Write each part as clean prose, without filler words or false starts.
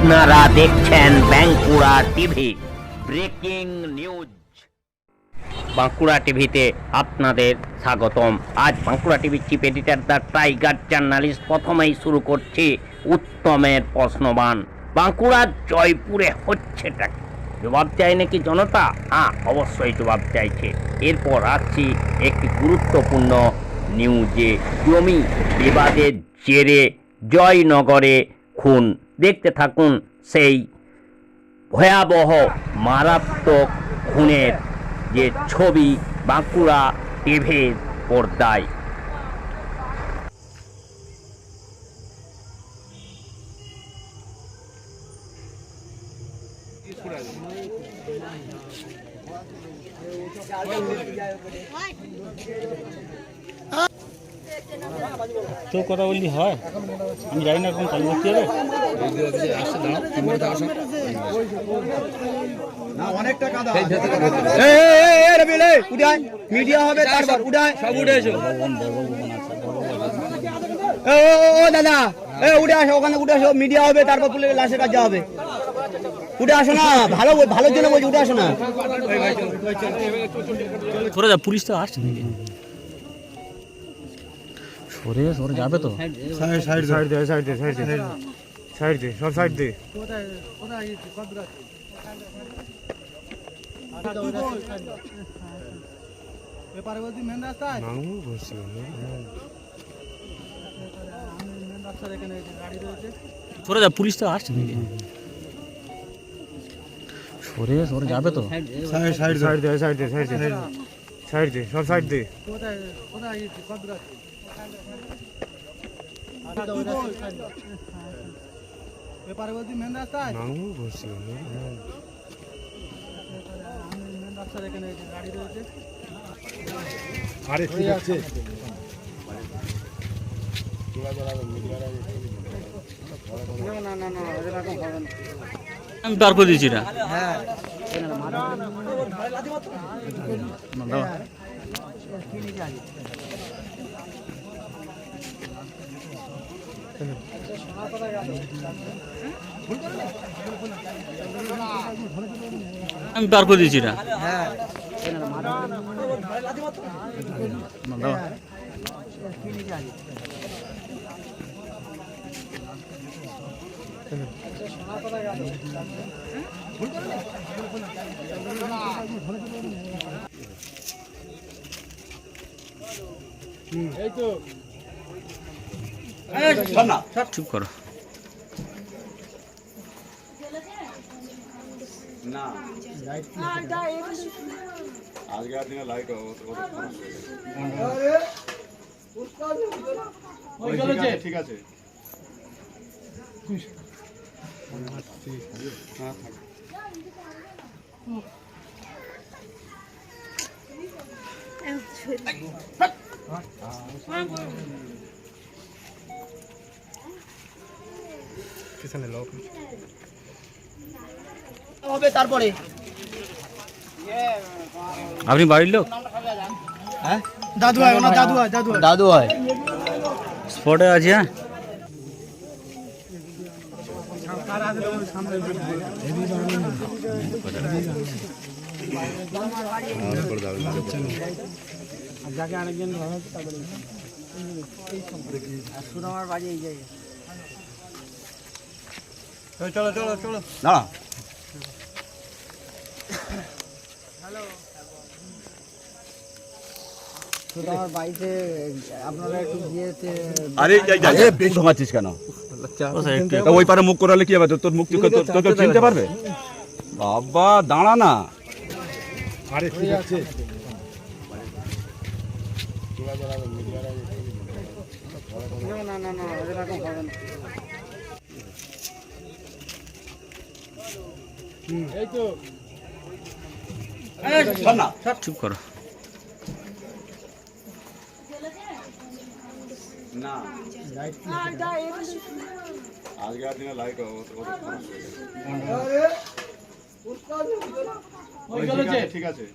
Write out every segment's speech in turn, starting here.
আপনারা দেখছেন Bankura TV breaking news. Bankura টিভিতে আপনাদের স্বাগতম। আজ বাঁকুড়া টিভির chief editor the tiger journalist প্রথমেই শুরু করছি উত্তমের প্রশ্নবান। বাঁকুড়ার জয়পুরে হচ্ছেটা কি? জবাব চাই নাকি জনতা? হ্যাঁ, অবশ্যই জবাব চাইছে। এরপর আসছি একটি গুরুত্বপূর্ণ নিউজে। জমি বিবাদের জেরে জয়নগরে খুন। দেখতে থাকুন সেই ভয়াবহ মারাত্মক খুনের যে ছবি বাঁকুড়া টিভির পর্দায়। তো কথা বললি হয়, আমি জানি না কোন চালু করতে হবে। মিডিয়া হবে তারপর উঠায় সব উঠে এসো। ও দাদা উঠে আসো, ওখানে উঠে আসো, মিডিয়া হবে তারপর পুলিশের লাশের কাজ হবে। উঠে আসো না, ভালো ভালোর জন্য বলছি, উঠে আসো না। সরে যা, পুলিশ তো আসছে নাকি? সরে সরে যাবে তো। সাইড সাইড সাইড দে সাইড দে সাইড দে সাইড দে সব সাইড দে। সরে যা, পুলিশ তো আসছে নাকি? সরে সরে যাবে তো। সাইড সাইড সাইড দে সাইড দে সাইড দে সাইড দে সব সাইড দে। আরে ঠিক আছে, আমি পার করে দিয়েছি না। আমি পার করে দিয়েছি না। চুপ করো। না আজকের দিনে লাইট ঠিক আছে। হবে তারপরে। আপনি বাড়ির লোক? হ্যাঁ, দাদু হয়, ওনার দাদু হয়, দাদু হয়। স্পটে আছে। হ্যাঁ, চলো চলো চলো না আমার বাড়িতে আপনারা একটু গিয়েতে। আরে বেশ ঘুমাচ্ছিস কেন? ওই পারে মুখ করালে কি হবে? তোর মুখ তোকে চিনতে পারবে? বাবা দাঁড়া না। আরে ঠিক আছে, চুপ করো। না আজকের দিনে লাইট ঠিক আছে।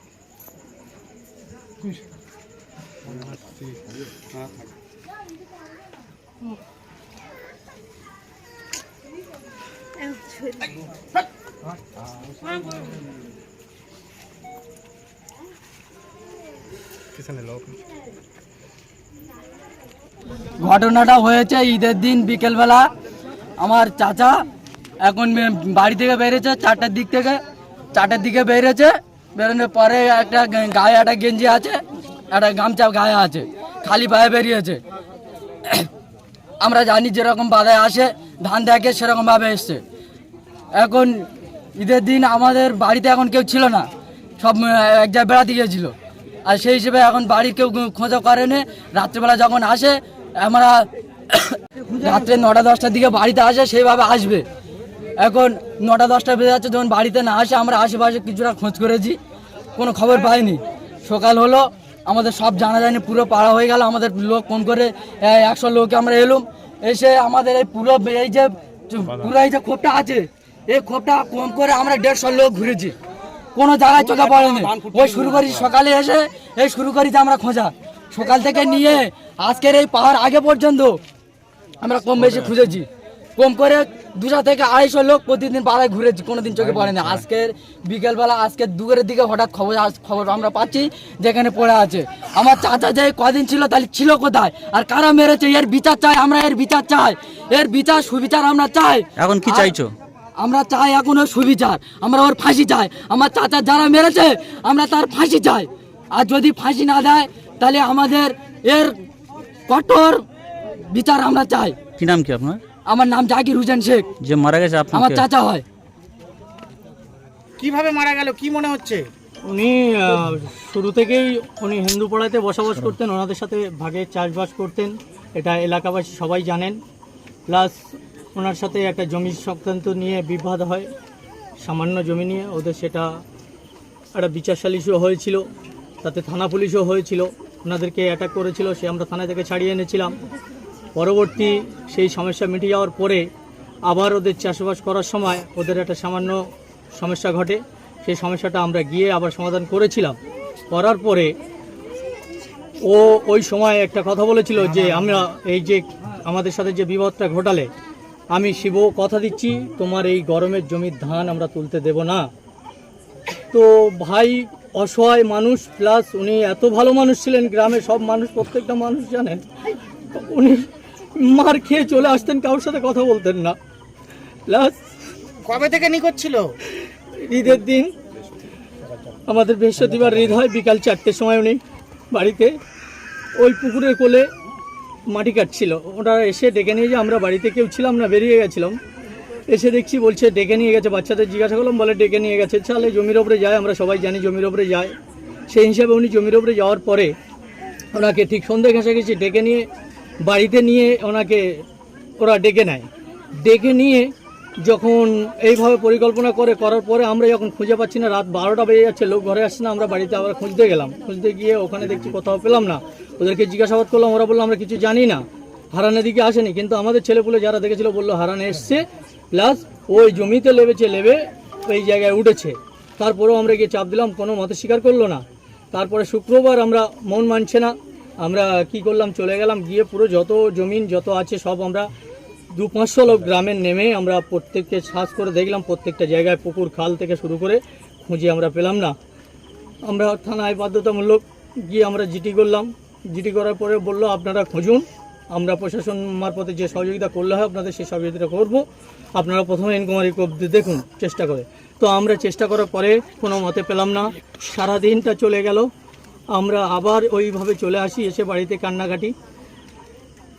ঘটনাটা হয়েছে ঈদের দিন বিকেলবেলা। আমার চাচা এখন বাড়ি থেকে বেরিয়েছে 4টার দিক থেকে, 4টার দিকে বেরিয়েছে। বেরোনোর পরে একটা গায়ে একটা গেঞ্জি আছে, একটা গামছা গায়ে আছে, খালি পায়ে বেরিয়েছে। আমরা জানি যেরকম বাধায় আসে ধান দেখে সেরকমভাবে এসছে। এখন ঈদের দিন আমাদের বাড়িতে এখন কেউ ছিল না, সব এক জায়গায় বেড়াতে গিয়েছিল। আর সেই হিসেবে এখন বাড়ির কেউ খোঁজও করেনি। রাত্রিবেলা যখন আসে আমরা রাত্রে 9টা 10টার দিকে বাড়িতে আসে, সেইভাবে আসবে। এখন 9টা 10টা বেজে যাচ্ছে, যখন বাড়িতে না আসে আমরা আশেপাশে কিছুটা খোঁজ করেছি, কোনো খবর পাইনি। সকাল হলো, আমাদের সব জানা যায়নি, পুরো পাড়া হয়ে গেল। আমাদের লোক ফোন করে 100 লোক আমরা এলুম, এসে আমাদের এই পুরো এই যে খোপটা আছে, এই খোপটা কম করে আমরা 150 লোক ঘুরেছি, কোনো জায়গায় চোখে পড়েনি। ওই শুরু করি সকালে এসে, এই শুরু করি যে আমরা খোঁজা সকাল থেকে নিয়ে আজকের এই পাওয়ার আগে পর্যন্ত আমরা কম বেশি খুঁজেছি। কম করে 200 থেকে 250 লোক প্রতিদিন পাড়ায় ঘুরেছি, কোনোদিন চোখে পড়েনি। আজকের বিকেলবেলা, আজকে দুপুরের দিকে হঠাৎ খবর আমরা পাচ্ছি যেখানে পড়ে আছে। আমার চাচা যে কদিন ছিল তাহলে ছিল কোথায়, আর কারা মেরেছে, এর বিচার চাই আমরা, এর বিচার চাই, এর বিচার সুবিচার আমরা চাই। এখন কি চাইছো? আমরা চাই এখন ওর সুবিচার, আমরা ওর ফাঁসি চাই। আমার চাচা যারা মেরেছে আমরা তার ফাঁসি চাই। আর যদি ফাঁসি না দেয় তাহলে আমাদের এর কঠোর বিচার আমরা চাই। কি নাম কি আপনার? আমার নাম জাকির হোসেন শেখ। যে মারা গেছে আমার চাচা হয়। কিভাবে মারা গেল কি মনে হচ্ছে? উনি শুরু থেকেই উনি হিন্দু পাড়াতে বসবাস করতেন, ওনাদের সাথে ভাগে চাষবাস করতেন, এটা এলাকাবাসী সবাই জানেন। প্লাস ওনার সাথে একটা জমি সংক্রান্ত নিয়ে বিবাদ হয়, সামান্য জমি নিয়ে ওদের, সেটা একটা বিচার সালিশও হয়েছিল, তাতে থানা পুলিশও হয়েছিল, ওনাদেরকে অ্যাটাক করেছিল, সে আমরা থানা থেকে ছাড়িয়ে এনেছিলাম। পরবর্তী সেই সমস্যা মিটে যাওয়ার পরে আবার ওদের চাষবাস করার সময় ওদের একটা সামান্য সমস্যা ঘটে, সেই সমস্যাটা আমরা গিয়ে আবার সমাধান করেছিলাম। করার পরে ও ওই সময় একটা কথা বলেছিল যে আমরা এই যে আমাদের সাথে যে বিপদটা ঘটালে, আমি শিব কথা দিচ্ছি তোমার এই গরমের জমির ধান আমরা তুলতে দেব না। তো ভাই অসহায় মানুষ, প্লাস উনি এত ভালো মানুষ ছিলেন, গ্রামের সব মানুষ, প্রত্যেকটা মানুষ জানেন, উনি মার খেয়ে চলে আসতেন, কারোর সাথে কথা বলতেন না। প্লাস কবে থেকে নিখোঁজ ছিল? ঈদের দিন আমাদের বৃহস্পতিবার ঈদ হয়, বিকাল 4টের সময় উনি বাড়িতে ওই পুকুরের কোলে মাটি কাটছিল। ওরা এসে ডেকে নিয়ে যে আমরা বাড়িতে কেউ ছিলাম না, বেরিয়ে গেছিলাম, এসে দেখছি বলছে ডেকে নিয়ে গেছে। বাচ্চাদের জিজ্ঞাসা করলাম, বলে ডেকে নিয়ে গেছে। চালে জমির ওপরে যায়, আমরা সবাই জানি জমির ওপরে যায়। সেই হিসাবে উনি জমির ওপরে যাওয়ার পরে ওনাকে ঠিক সন্ধ্যে ঘেঁষাঘেঁষি ডেকে নিয়ে বাড়িতে নিয়ে ওনাকে ওরা ডেকে নেয়। ডেকে নিয়ে যখন এইভাবে পরিকল্পনা করার পরে আমরা যখন খুঁজে পাচ্ছি না, রাত 12টা বেজে যাচ্ছে, লোক ঘরে আসছে না, আমরা বাড়িতে আবার খুঁজতে গেলাম। খুঁজতে গিয়ে ওখানে দেখছি কোথাও পেলাম না। ওদেরকে জিজ্ঞাসাবাদ করলাম, ওরা বললো আমরা কিছু জানি না, হারানের দিকে আসেনি। কিন্তু আমাদের ছেলেপুলে যারা দেখেছিল বললো হারানে এসছে, প্লাস ওই জমিতে লেবে ওই জায়গায় উঠেছে। তারপরেও আমরা গিয়ে চাপ দিলাম, কোনো মতে স্বীকার করলো না। তারপরে শুক্রবার আমরা মন মানছে না, আমরা কি করলাম, চলে গেলাম, গিয়ে পুরো যত জমিন যত আছে সব আমরা 200-500 লোক গ্রামের নেমে আমরা প্রত্যেককে সার্চ করে দেখলাম, প্রত্যেকটা জায়গায় পুকুর খাল থেকে শুরু করে খুঁজে আমরা পেলাম না। আমরা থানায় বাধ্যতামূলক গিয়ে আমরা জিডি করলাম। জিডি করার পরে বললো আপনারা খুঁজুন, আমরা প্রশাসন মারফতে যে সহযোগিতা করলে হয় আপনাদের সেই সহযোগিতা করব, আপনারা প্রথমে ইনকোয়ারি করতে দেখুন চেষ্টা করে। তো আমরা চেষ্টা করার পরে কোনো মতে পেলাম না। সারাদিনটা চলে গেল, আমরা আবার ওইভাবে চলে আসি, এসে বাড়িতে কান্নাকাটি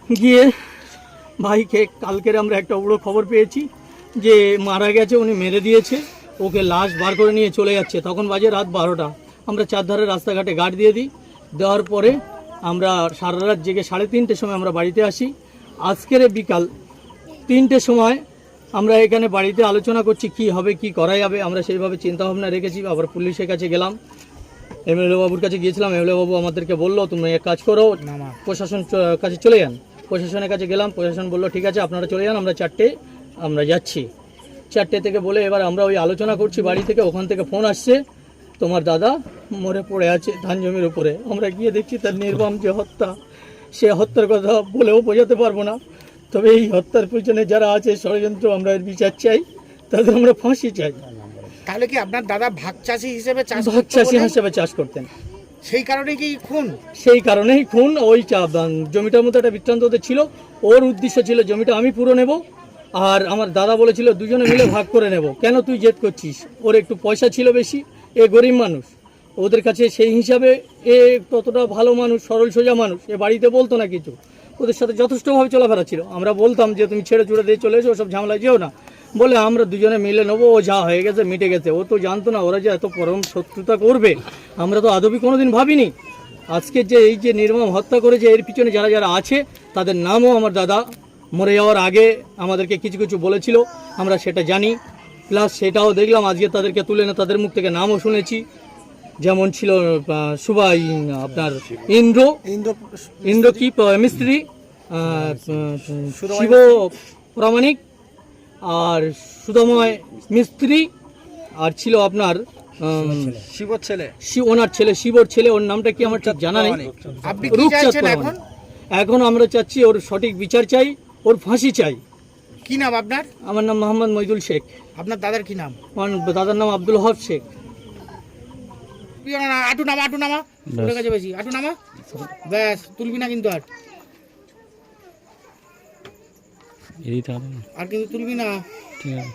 গিয়ে ভাইকে কালকের আমরা একটা উড়ো খবর পেয়েছি যে মারা গেছে, উনি মেরে দিয়েছে, ওকে লাশ বার করে নিয়ে চলে যাচ্ছে। তখন বাজে রাত 12টা। আমরা চারধারে রাস্তাঘাটে গার্ড দিয়ে দিই, দেওয়ার পরে আমরা সারা রাত জেগে 3:30টার সময় আমরা বাড়িতে আসি। আজকের বিকাল 3টের সময় আমরা এখানে বাড়িতে আলোচনা করছি কি হবে, কি করা যাবে। আমরা সেইভাবে চিন্তাভাবনা রেখেছি। আবার পুলিশের কাছে গেলাম, এমএলএ বাবুর কাছে গিয়েছিলাম। এমএলএ বাবু আমাদেরকে বললো তুমি এক কাজ করো, প্রশাসন কাছে চলে যান। প্রশাসনের কাছে গেলাম, প্রশাসন বললো ঠিক আছে আপনারা চলে যান, আমরা 4টে আমরা যাচ্ছি। 4টে থেকে বলে এবার আমরা ওই আলোচনা করছি বাড়ি থেকে। ওখান থেকে ফোন আসছে তোমার দাদা মরে পড়ে আছে ধান জমির উপরে। আমরা গিয়ে দেখছি তার নির্মম যে হত্যা, সে হত্যার কথা বলেও বোঝাতে পারবো না। তবে এই হত্যার পিছনে যারা আছে ষড়যন্ত্র, আমরা এর বিচার চাই। তাদের আমরা ফাঁসি চাই। তাহলে কি আপনার দাদা ভাগ চাষি হিসেবে চাষ ভাগ করতো চাষি বলে? হিসেবে চাষ করতেন, সেই কারণে কি খুন? সেই কারণেই খুন। ওই জমিটার মধ্যে একটা বৃত্তান্ত ওদের ছিল, ওর উদ্দেশ্য ছিল জমিটা আমি পুরো নেব, আর আমার দাদা বলেছিল দুজনে মিলে ভাগ করে নেব। কেন তুই জেদ করছিস? ওর একটু পয়সা ছিল বেশি, এ গরিব মানুষ ওদের কাছে, সেই হিসাবে এ ততটা ভালো মানুষ, সরল সোজা মানুষ, এ বাড়িতে বলতো না কিছু, ওদের সাথে যথেষ্টভাবে চলাফেরা ছিল। আমরা বলতাম যে তুমি ছেড়ে চুড়ে দিয়ে চলে এসো, ওসব ঝামেলায় যেও না, বলে আমরা দুজনে মিলে নেবো, ও যা হয়ে গেছে মিটে গেছে। ও তো জানতো না ওরা যে এত পরম শত্রুতা করবে, আমরা তো আদবি কোনোদিন ভাবিনি। আজকে যে এই যে নির্মম হত্যা করেছে, এর পিছনে যারা যারা আছে তাদের নামও আমার দাদা মরে যাওয়ার আগে আমাদেরকে কিছু কিছু বলেছিল, আমরা সেটা জানি, প্লাস সেটাও দেখলাম আজকে তাদেরকে তুলে না তাদের মুখ থেকে নামও শুনেছি। যেমন ছিল সুবাই আপনার ইন্দ্র কি মিস্ত্রি, শিব প্রামাণিক, আর সুধময় মিস্ত্রি, আর ছিল আপনার শিবর ছেলে। ওনার ছেলে শিবর ছেলে, ওর নামটা কি আমার ঠিক জানা নেই। আপনি কি রূপচাঁদ চাইছেন প্রামাণিক। এখন? এখন আমরা চাচ্ছি ওর সঠিক বিচার চাই, ওর ফাঁসি চাই। কি নাম আপনার? আমার নাম মোহাম্মদ মইদুল শেখ, আপনার দাদার কি নাম? আমার দাদার নাম আব্দুল হক শেখ। আটু নামা, আটু নামা, তোর কাছে বেশি আটু নামা, ব্যাস, তুলবি না কিন্তু এদিকে হবে না, আর কিন্তু তুলবি না। ঠিক আছে।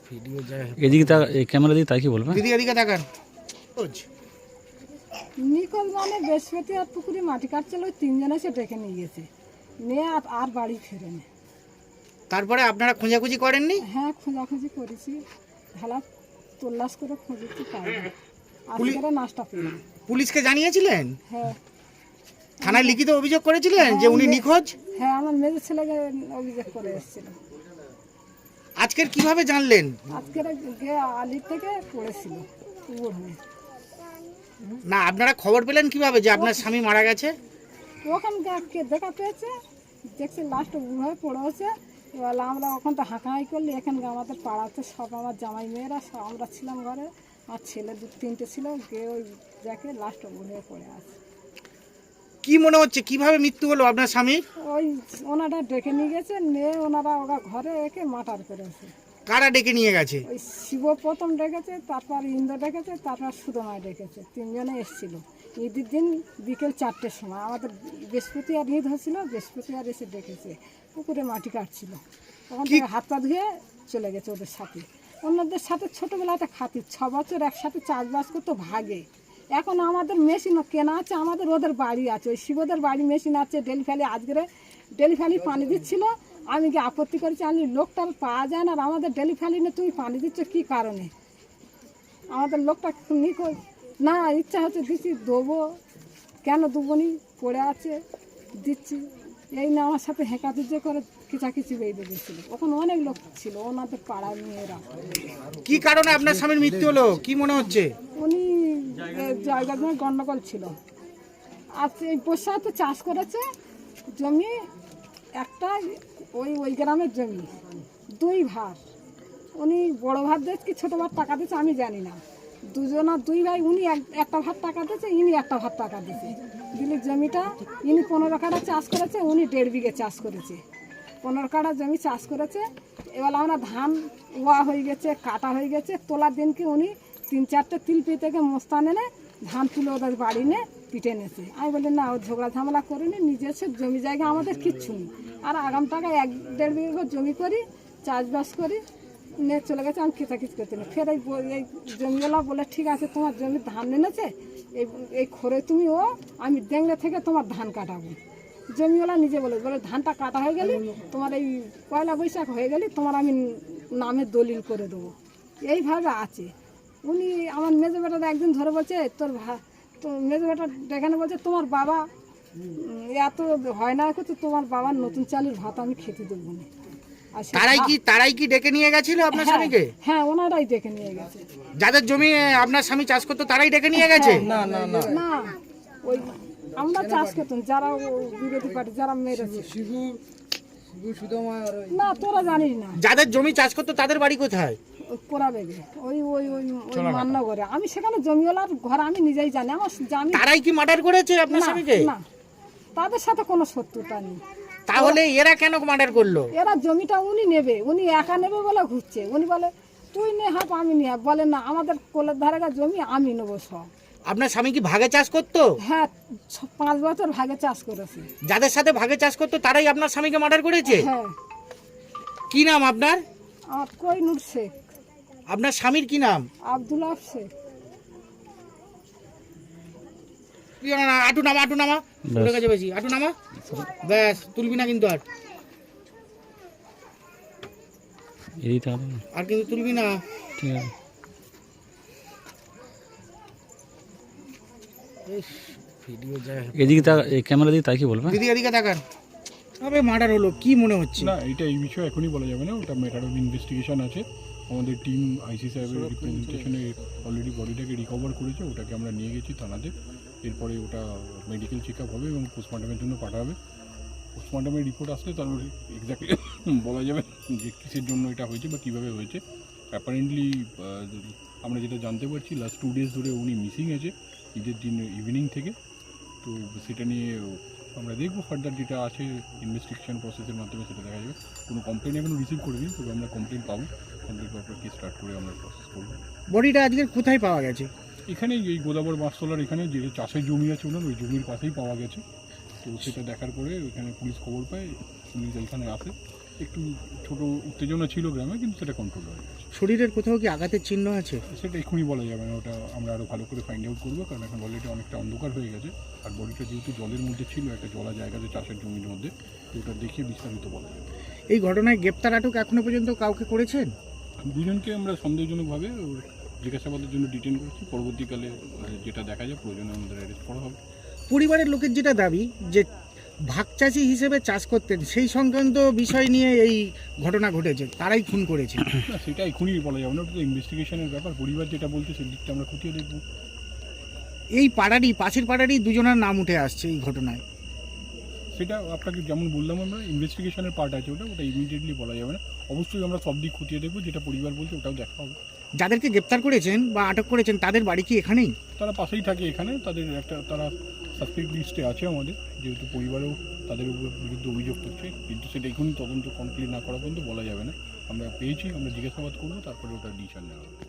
ভিডিও যায়। এদিকে ক্যামেরা দিয়ে তাই কি বলবে? দিদি এদিকে তাকান। নিকল মানে বৃহস্পতি আর পুকুরে মাটি কাটছিল, ওই তিনজন এসে ডেকে নিয়ে গেছে, নিয়ে আর বাড়ি ফেরেনি। তারপরে আপনারা খোঁজাখুঁজি করেননি? হ্যাঁ, খোঁজাখুঁজি করেছি, ঢালা তল্লাশ করে খুঁজেছি, পাইনি। আজকে নাশটা পেলাম। পুলিশকে জানিয়েছিলেন? হ্যাঁ। থানায় লিখিত অভিযোগ করেছিলেন যে উনি নিখোঁজ? হ্যাঁ, আমার মেয়ের ছেলেকে অভিযোগ করে এসেছিল। আজকের কিভাবে জানলেন? আজকের গে আলির থেকে পড়েছিল উড় হয়ে। না, আপনারা খবর পেলেন কিভাবে যে আপনার স্বামী মারা গেছে? ওখানে দেখা পেয়েছে, দেখছে লাস্ট উড় হয়ে পড়ে আছে। এবার আমরা ওখান তো হাঁকাহাঁকি করলি, এখানে আমাদের পাড়াতে সব আমার জামাই মেয়েরা সব আমরা ছিলাম ঘরে, আমার ছেলে 2-3টে ছিল, গিয়ে ওই দেখে লাস্ট উড়ে হয়ে পড়ে আছে। কি মনে হচ্ছে কিভাবে মৃত্যু হলো আপনার স্বামীর? ওই ওনারা ডেকে নিয়ে গেছে, নিয়ে ওরা ঘরে একে মার্ডার করেছে। কারা ডেকে নিয়ে গেছে? ওই শিব প্রথম ডেকেছে, তারপর ইন্দ্র ডেকেছে, তারপর সুদমায় ডেকেছে, তিনজনে এসেছিল। ঈদের দিন বিকেল 4টের সময়, আমাদের বৃহস্পতি আর ঈদ হচ্ছিল, বৃহস্পতি আর এসে ডেকেছে, পুকুরে মাটি কাটছিল। তখন থেকে হাত পা ধুয়ে চলে গেছে ওদের সাথে। অন্যদের সাথে ছোটোবেলাতে খাতি 6 বছর একসাথে চাষবাস করতো ভাগে। এখন আমাদের মেশিনও কেনা আছে, আমাদের ওদের বাড়ি আছে, ওই শিবদের বাড়ি মেশিন আছে, ডেলি ফেলি আজকের ডেলি ফেলি পানি দিচ্ছিল। আমি কি আপত্তি করেছি, আমি লোকটার পাওয়া যায় না, আর আমাদের ডেলি ফেলি নিয়ে তুমি পানি দিচ্ছ কী কারণে? আমাদের লোকটা নিখোঁজ না, ইচ্ছা হচ্ছে দিচ্ছি, দেবো কেন দেবো নি, পড়ে আছে দিচ্ছি, এই না আমার সাথে হেঁকাতুজে করে খিচাখিচি বেঁধে দিয়েছিল। ওখানে অনেক লোক ছিল, ওনাদের পাড়ার মেয়েরা। কি কারণে আপনার স্বামীর মৃত্যু হলো কি মনে হচ্ছে? উনি জায়গা জমি গন্ডগোল ছিল, আর এই বর্ষাতে চাষ করেছে জমি একটা, ওই গ্রামের জমি 2 ভাগ। উনি বড় ভাগ দিয়েছে কি ছোটো ভাগ টাকা দিয়েছে আমি জানি না, 2 ভাই, উনি একটা ভাগ টাকা দিয়েছে, ইনি একটা ভাগ টাকা দিয়েছে। দিলে জমিটা ইনি 15 কাঠা চাষ করেছে, উনি 1.5 বিঘে চাষ করেছে, 15 কাঠা জমি চাষ করেছে। এবার আমরা ধান ওয়া হয়ে গেছে, কাটা হয়ে গেছে, তোলার দিনকে উনি 3-4টে তিলপি থেকে মোস্তান এনে ধান তুলে ওদের বাড়ি নিয়ে পিটে নেছে। আমি বলি না, ও ঝগড়া ঝামেলা করিনি, নিজস্ব জমি জায়গা আমাদের কিচ্ছু নেই, আর আগাম টাকা 1-1.5 বিঘে জমি করি, চাষবাস করি, নিয়ে চলে গেছে। আমি খিচাখিচ করতে না, ফের এই জমিওয়ালা বলে ঠিক আছে, তোমার জমি ধান এনেছে, এই খরে তুমি আমি ডেঙ্গে থেকে তোমার ধান কাটাবো। জমিওয়ালা নিজে বলে ধানটা কাটা হয়ে গেলে, তোমার এই পয়লা বৈশাখ হয়ে গেলে তোমার আমি নামে দলিল করে দেবো। এইভাবে আছে। উনি আমার মেজো বেটাটা একদিন ধরে বলছে, তোর মেজো বেটা এখানে বলছে তোমার বাবা এত হয় না করছে, তোমার বাবার নতুন চালের ভাত আমি খেতে দেবো না। তারাই কি ডেকে নিয়ে গেছিল আপনার স্বামীকে? হ্যাঁ, ওনারাই ডেকে নিয়ে গেছে। যাদের জমি আপনার স্বামী চাষ করতো তারাই ডেকে নিয়ে গেছে? না, ওই আমরা চাষ করতাম, যারা বিরোধী পার্টি যারা মেরেছে, না তোরা জানিস না। যাদের জমি চাষ করতো তাদের বাড়ি কোথায়? কোরা বেগে ওই মান্যগরে। আমি সেখানে জমিওয়ালার ঘর আমি নিজেই জানি, আমার জানি। তারাই কি মার্ডার করেছে আপনার স্বামীকে? না, তাদের সাথে কোনো শত্রুতা নেই। তাহলে এরা কেন মার্ডার করলো? এরা জমিটা উনি নেবে, উনি একা নেবে বলে ঘুরছে। উনি বলে তুই নে হাফ আমি নি হাফ, বলে না আমাদের কোলের ধারে জমি আমি নেবো সব। আপনার স্বামী কি ভাগে চাষ করতো? হ্যাঁ 5 বছর ভাগে চাষ করেছে। যাদের সাথে ভাগে চাষ করতো তারাই আপনার স্বামীকে মার্ডার করেছে? হ্যাঁ। কি নাম আপনার? আমার কোহিনুর শেখ। আপনার স্বামীর কি নাম? আব্দুল্লাহ শেখ। আটু নামা, আটু নামা, তোর কাছে বেশি, আটু নামা, ব্যাস তুলবি না কিন্তু আর এদিকে হবে না, আর কিন্তু তুলবি না। ঠিক আছে। এদিকে ক্যামেরা দিয়ে তাই কি বলবেন? দিদি এদিকে তাকান, তবে মার্ডার হলো কি মনে হচ্ছে? না, এটা এই বিষয়ে এখনই বলা যাবে না, ওটা ম্যাটার অফ ইনভেস্টিগেশন আছে। আমাদের টিম আইসি সাহেবের রিপ্রেজেন্টেশনে অলরেডি বডিটাকে রিকভার করেছে, ওটাকে আমরা নিয়ে গেছি থানাতে। এরপরে ওটা মেডিকেল চেক আপ হবে এবং পোস্টমর্টমের জন্য পাঠাবে। পোস্টমর্টমের রিপোর্ট আসলে তারপরে এক্স্যাক্টলি বলা যাবে যে কিসের জন্য এটা হয়েছে বা কীভাবে হয়েছে। অ্যাপারেন্টলি আমরা যেটা জানতে পারছি লাস্ট 2 ডেজ ধরে উনি মিসিং আছে, ঈদের দিন ইভিনিং থেকে। তো সেটা নিয়ে আমরা দেখবো ফার্দার যেটা আছে ইনভেস্টিগেশন প্রসেসের মাধ্যমে সেটা দেখা যাবে। কোনো কমপ্লেন এখনো রিসিভ করিনি, তবে আমরা কমপ্লেন পাবো, কমপ্লেন পাওয়ার পর কেস স্টার্ট করে আমরা প্রসেস করবো। বডিটা আজকে কোথায় পাওয়া গেছে? এখানে এই গোদাবর বাঁশতলার এখানে যে চাষের জমি আছে ওনার, ওই জমির পাশেই পাওয়া গেছে। তো সেটা দেখার পরে ওখানে পুলিশ খবর পায়, পুলিশ এখানে আসে। একটু ছোট উত্তেজনা ছিল গ্রামে, কিন্তু সেটা কন্ট্রোল হয়ে গেছে। শরীরের কোথাও কি আঘাতের চিহ্ন আছে? সেটা এক্ষুনি বলা যাবে না, ওটা আমরা আরও ভালো করে ফাইন্ড আউট করবো, কারণ এখন অলরেডি অনেকটা অন্ধকার হয়ে গেছে। আর বডিটা যেহেতু জলের মধ্যে ছিল, একটা জলা জায়গাতে চাষের জমির মধ্যে, তো ওটা দেখে বিস্তারিত বলা যাবে। এই ঘটনায় গ্রেপ্তার আটক এখনো পর্যন্ত কাউকে করেছেন? দুজনকে আমরা সন্দেহজনকভাবে জিজ্ঞাসাবাদের জন্য ডিটেইন করছি। পরবর্তীকালে যেটা দেখা যায় প্রয়োজনে আমাদের অ্যারেস্ট করা হবে। পরিবারের লোকের যেটা দাবি যে ভাগ চাষি হিসেবে চাষ করতেন, সেই সংক্রান্ত বিষয় নিয়ে এই ঘটনা ঘটেছে, তারাই খুন করেছে। না, সেটা এখনই বলা যাবে না, ওটা তো ইনভেস্টিগেশনের ব্যাপার। পরিবার যেটা বলছে সেই দিকটা আমরা খতিয়ে দেখব। এই পাড়ারই, পাশের পাড়ারই দুজনের নাম উঠে আসছে এই ঘটনায়। সেটা আপনাকে যেমন বললাম, আমরা ইনভেস্টিগেশনের পার্ট আছে, ওটা ইমিডিয়েটলি বলা যাবে না। অবশ্যই আমরা সব দিক খতিয়ে দেখবো, যেটা পরিবার বলছে ওটাও দেখা হবে। যাদেরকে গ্রেপ্তার করেছেন বা আটক করেছেন তাদের বাড়ি কি এখানেই? তারা পাশেই থাকে এখানে, তারা সাসপেক্ট লিস্টে আছে আমাদের, যেহেতু পরিবারেও তাদের বিরুদ্ধে অভিযোগ করছে। কিন্তু সেটা এখনই তদন্ত কমপ্লিট না করা পর্যন্ত বলা যাবে না। আমরা পেয়েছি, আমরা জিজ্ঞাসাবাদ করবো, তারপরে ওটা ডিসিশন নেওয়া হবে।